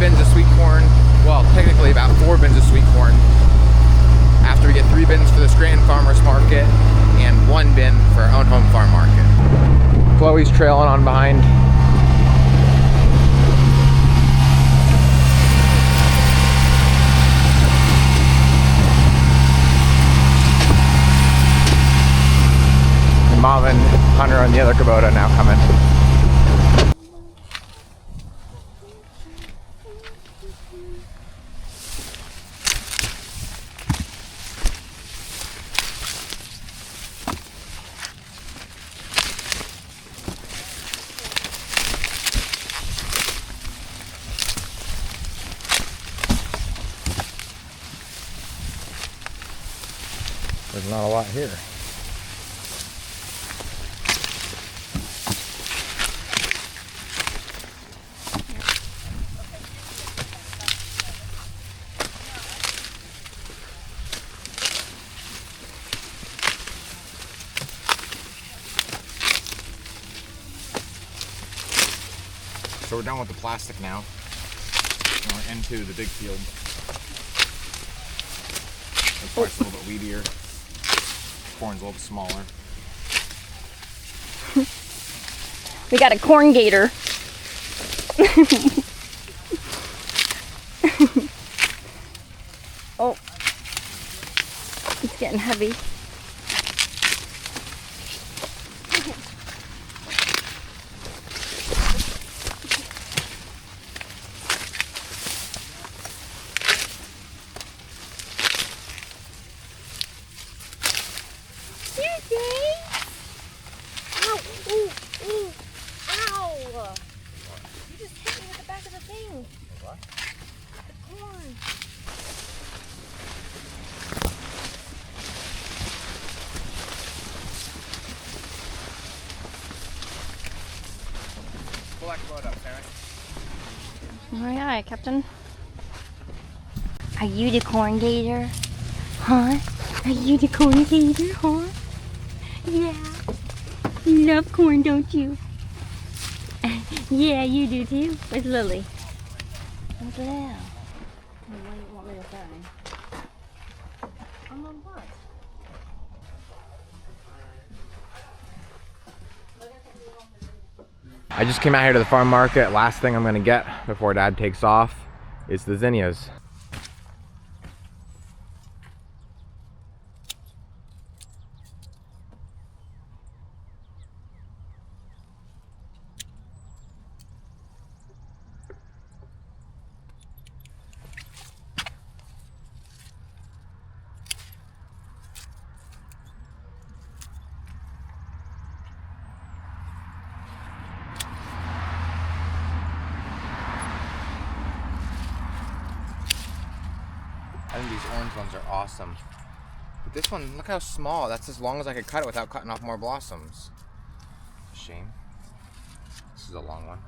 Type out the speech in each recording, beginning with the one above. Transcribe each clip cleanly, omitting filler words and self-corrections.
bins of sweet corn. Well, technically about 4 bins of sweet corn. After we get 3 bins for the Scranton Farmers Market and 1 bin for our own home farm market. Chloe's trailing on behind. And Mom and Hunter on the other Kubota now coming. There's not a lot here. So we're done with the plastic now. And we're into the big field. That's why it's a little bit weedier. Corn's a little bit smaller. We got a corn gator. Oh, it's getting heavy. Pull that boat up, Sarah. Aye, aye, Captain. Are you the corn gator? Huh? Are you the corn gator, huh? Yeah. You love corn, don't you? Yeah, you do too. Where's Lily? Where's Lil? What do you want me to say? I'm on what? I just came out here to the farm market. Last thing I'm gonna get before Dad takes off is the zinnias. I think these orange ones are awesome. But this one, look how small. That's as long as I could cut it without cutting off more blossoms. Shame. This is a long one.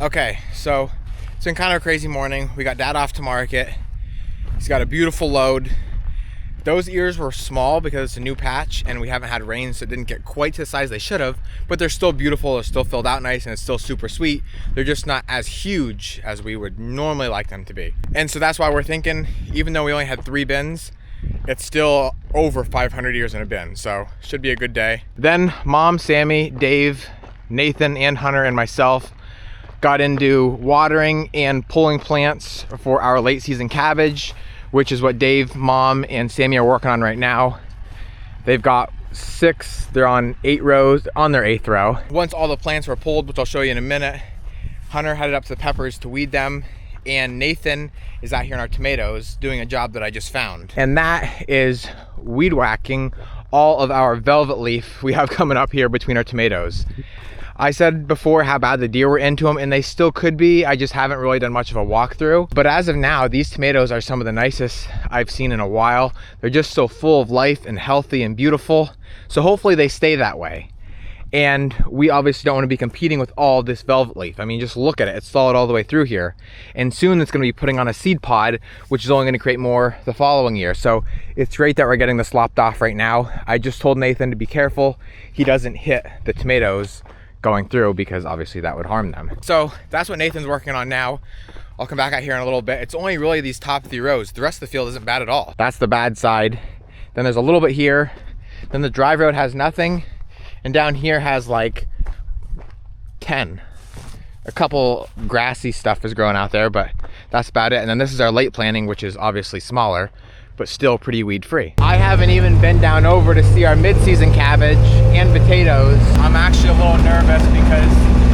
Okay, so it's been kind of a crazy morning. We got Dad off to market. He's got a beautiful load. Those ears were small because it's a new patch and we haven't had rain, so it didn't get quite to the size they should have, but they're still beautiful. They're still filled out nice and it's still super sweet. They're just not as huge as we would normally like them to be. And so that's why we're thinking, even though we only had 3 bins, it's still over 500 ears in a bin, so should be a good day. Then Mom, Sammy, Dave, Nathan, and Hunter, and myself got into watering and pulling plants for our late season cabbage, which is what Dave, Mom, and Sammy are working on right now. They've got 6, they're on 8 rows, on their 8th row. Once all the plants were pulled, which I'll show you in a minute, Hunter headed up to the peppers to weed them, and Nathan is out here in our tomatoes doing a job that I just found. And that is weed whacking all of our velvet leaf we have coming up here between our tomatoes. I said before how bad the deer were into them, and they still could be. I just haven't really done much of a walkthrough. But as of now, these tomatoes are some of the nicest I've seen in a while. They're just so full of life and healthy and beautiful. So hopefully they stay that way. And we obviously don't want to be competing with all this velvet leaf. I mean, just look at it. It's solid all the way through here. And soon it's going to be putting on a seed pod, which is only going to create more the following year. So it's great that we're getting this lopped off right now. I just told Nathan to be careful he doesn't hit the tomatoes going through, because obviously that would harm them. So that's what Nathan's working on now. I'll come back out here in a little bit. It's only really these top 3 rows. The rest of the field isn't bad at all. That's the bad side. Then there's a little bit here. Then the drive road has nothing. And down here has like 10. A couple grassy stuff is growing out there, but that's about it. And then this is our late planting, which is obviously smaller, but still pretty weed free. I haven't even been down over to see our mid-season cabbage and potatoes. I'm actually a little nervous because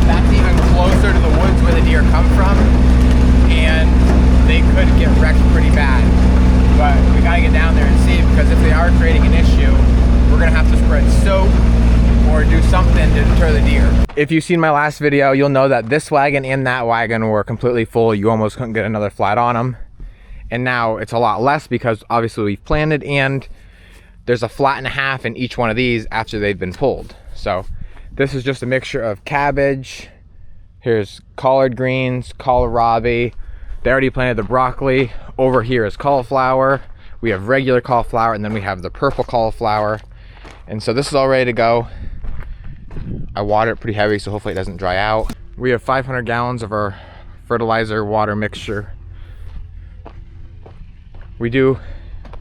that's even closer to the woods where the deer come from, and they could get wrecked pretty bad. But we gotta get down there and see, because if they are creating an issue, we're gonna have to spread soap or do something to deter the deer. If you've seen my last video, you'll know that this wagon and that wagon were completely full. You almost couldn't get another flat on them. And now it's a lot less because obviously we've planted, and there's a flat and a half in each one of these after they've been pulled. So this is just a mixture of cabbage. Here's collard greens, kohlrabi. They already planted the broccoli. Over here is cauliflower. We have regular cauliflower, and then we have the purple cauliflower. And so this is all ready to go. I water it pretty heavy, so hopefully it doesn't dry out. We have 500 gallons of our fertilizer water mixture. We do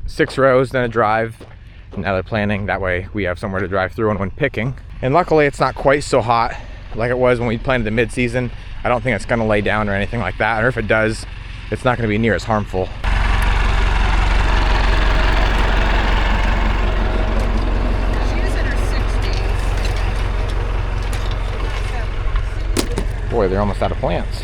6 rows, then a drive, and now they're planting. That way we have somewhere to drive through when picking. And luckily it's not quite so hot like it was when we planted the mid-season. I don't think it's gonna lay down or anything like that, or if it does, it's not gonna be near as harmful. Boy, they're almost out of plants.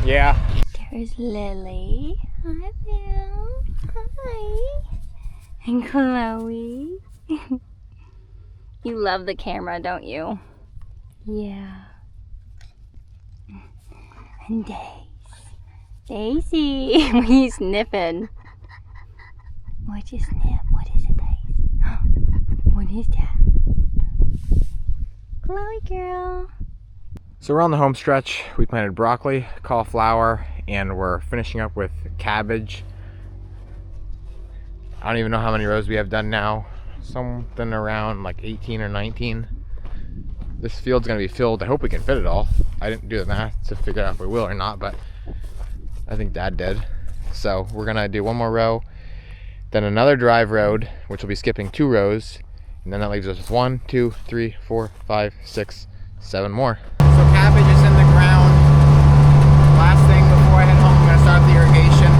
Yeah. There's Lily. Hi, Bill. Hi. And Chloe. You love the camera, don't you? Yeah. And Daisy. What are you sniffing? What'd you sniff? What is it, Daisy? What is that? Chloe girl. So we're on the home stretch. We planted broccoli, cauliflower, and we're finishing up with cabbage. I don't even know how many rows we have done now. Something around like 18 or 19. This field's gonna be filled. I hope we can fit it all. I didn't do the math to figure out if we will or not, but I think Dad did. So we're gonna do one more row, then another drive road, which will be skipping 2 rows, and then that leaves us with 1, 2, 3, 4, 5, 6, 7 more. So cabbage is in the ground. Last thing before I head home, I'm gonna start the irrigation.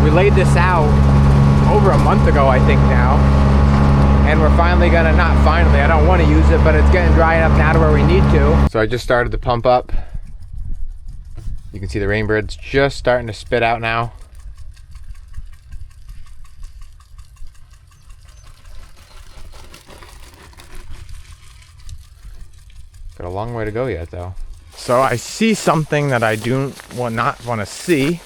We laid this out over a month ago, I think now. And we're finally gonna, not finally, I don't wanna use it, but it's getting dry enough now to where we need to. So I just started to pump up. You can see the rainbirds just starting to spit out now. Got a long way to go yet though. So I see something that I do not want to see.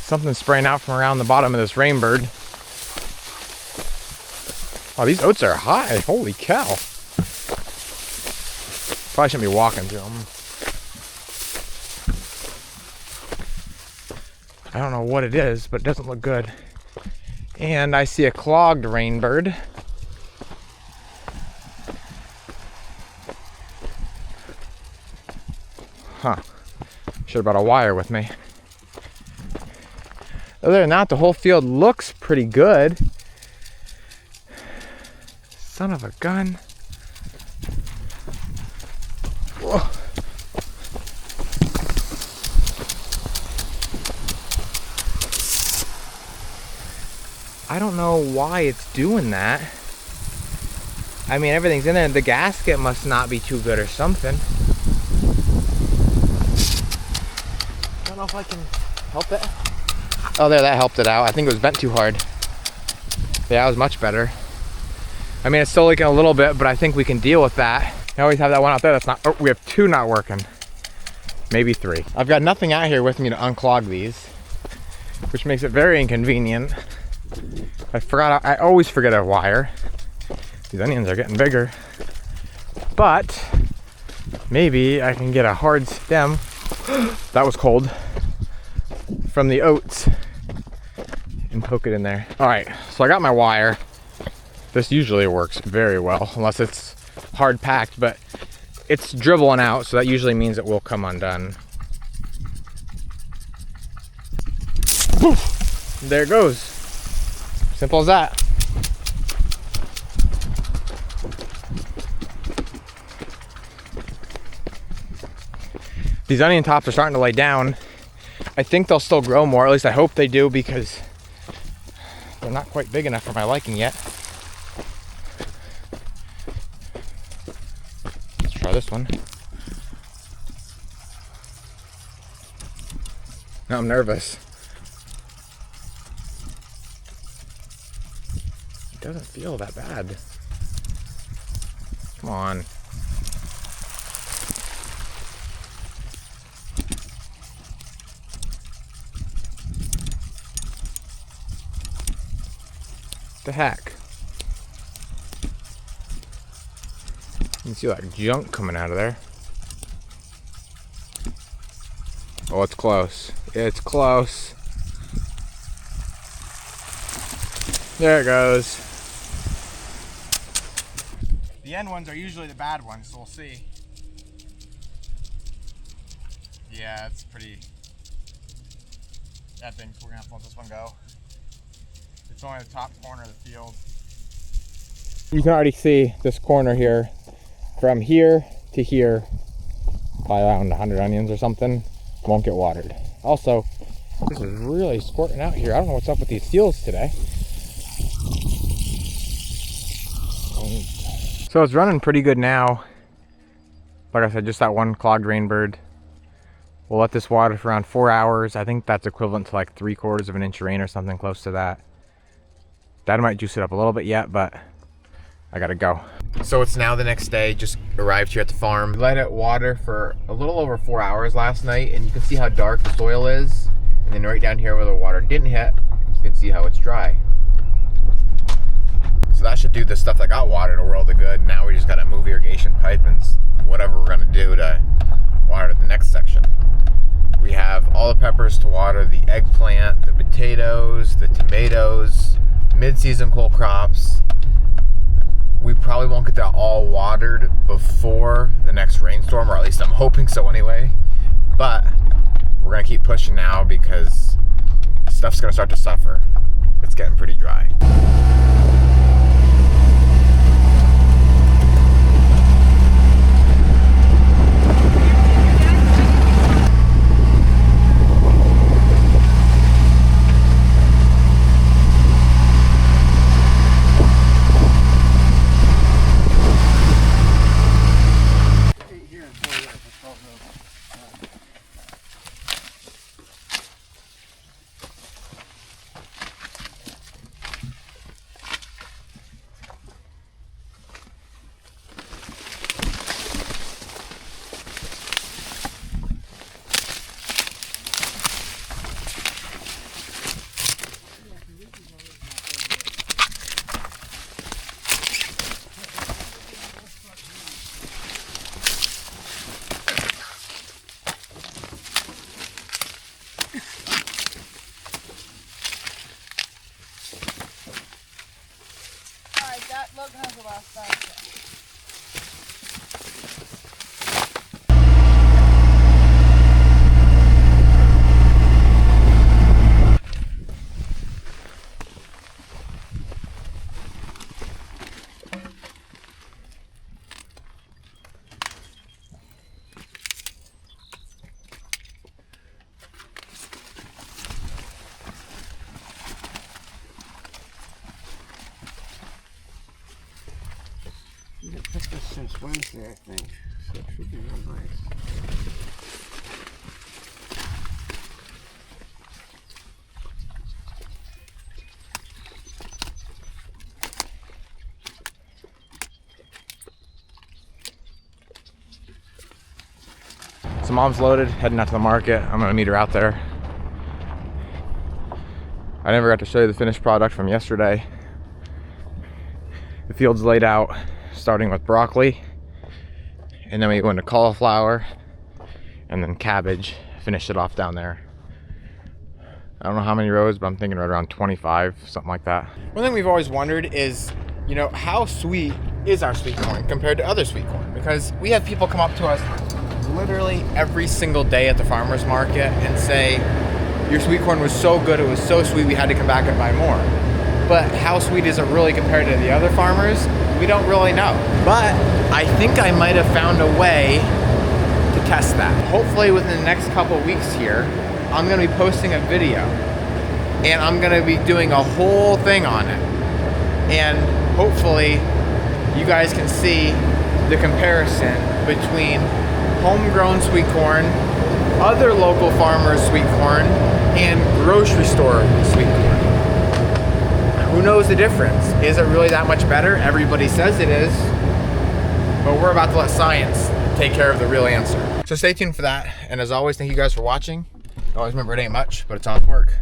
Something spraying out from around the bottom of this rainbird. Oh, these oats are high. Holy cow. Probably shouldn't be walking through them. I don't know what it is, but it doesn't look good. And I see a clogged rainbird. Huh. Should have brought a wire with me. Other than that, the whole field looks pretty good. Son of a gun. Whoa. I don't know why it's doing that. I mean, everything's in there. The gasket must not be too good or something. I don't know if I can help it. Oh, there, that helped it out. I think it was bent too hard. Yeah, it was much better. I mean, it's still leaking a little bit, but I think we can deal with that. I always have that one out there that's not, oh, we have 2 not working. Maybe 3. I've got nothing out here with me to unclog these, which makes it very inconvenient. I always forget a wire. These onions are getting bigger. But maybe I can get a hard stem. That was cold. From the oats and poke it in there. All right, so I got my wire. This usually works very well, unless it's hard packed, but it's dribbling out, so that usually means it will come undone. Poof! There it goes. Simple as that. These onion tops are starting to lay down. I think they'll still grow more, at least I hope they do, because they're not quite big enough for my liking yet. Let's try this one. Now I'm nervous. It doesn't feel that bad. Come on. The heck? You can see that junk coming out of there. Oh, it's close. It's close. There it goes. The end ones are usually the bad ones, so we'll see. Yeah, it's pretty. I think we're gonna have to let this one go. It's only the top corner of the field. You can already see this corner here, from here to here, probably around 100 onions or something, won't get watered. Also, this is really squirting out here. I don't know what's up with these seals today. So it's running pretty good now. Like I said, just that one clogged rainbird. We'll let this water for around 4 hours. I think that's equivalent to like 3/4 of an inch of rain or something close to that. That might juice it up a little bit yet, but I gotta go. So it's now the next day, just arrived here at the farm. Let it water for a little over 4 hours last night, and you can see how dark the soil is. And then right down here where the water didn't hit, you can see how it's dry. So that should do the stuff that got watered a world of good. Now we just gotta move irrigation pipe and whatever we're gonna do to water the next section. We have all the peppers to water, the eggplant, the potatoes, the tomatoes, mid-season cool crops. We probably won't get that all watered before the next rainstorm, or at least I'm hoping so anyway. But we're gonna keep pushing now because stuff's gonna start to suffer. It's getting pretty dry. That lug has a last basket. I've picked this since Wednesday, I think, so it should be real nice. So mom's loaded, heading out to the market. I'm gonna meet her out there. I never got to show you the finished product from yesterday. The field's laid out, starting with broccoli, and then we go into cauliflower, and then cabbage. Finish it off down there. I don't know how many rows, but I'm thinking right around 25, something like that. One thing we've always wondered is, you know, how sweet is our sweet corn compared to other sweet corn? Because we have people come up to us literally every single day at the farmer's market and say, your sweet corn was so good, it was so sweet, we had to come back and buy more. But how sweet is it really compared to the other farmers? We don't really know. But I think I might have found a way to test that. Hopefully within the next couple weeks here, I'm gonna be posting a video and I'm gonna be doing a whole thing on it. And hopefully you guys can see the comparison between homegrown sweet corn, other local farmers' sweet corn, and grocery store sweet corn. Who knows the difference? Is it really that much better? Everybody says it is, but we're about to let science take care of the real answer. So stay tuned for that, and as always, thank you guys for watching. Always remember, it ain't much, but it's honest work.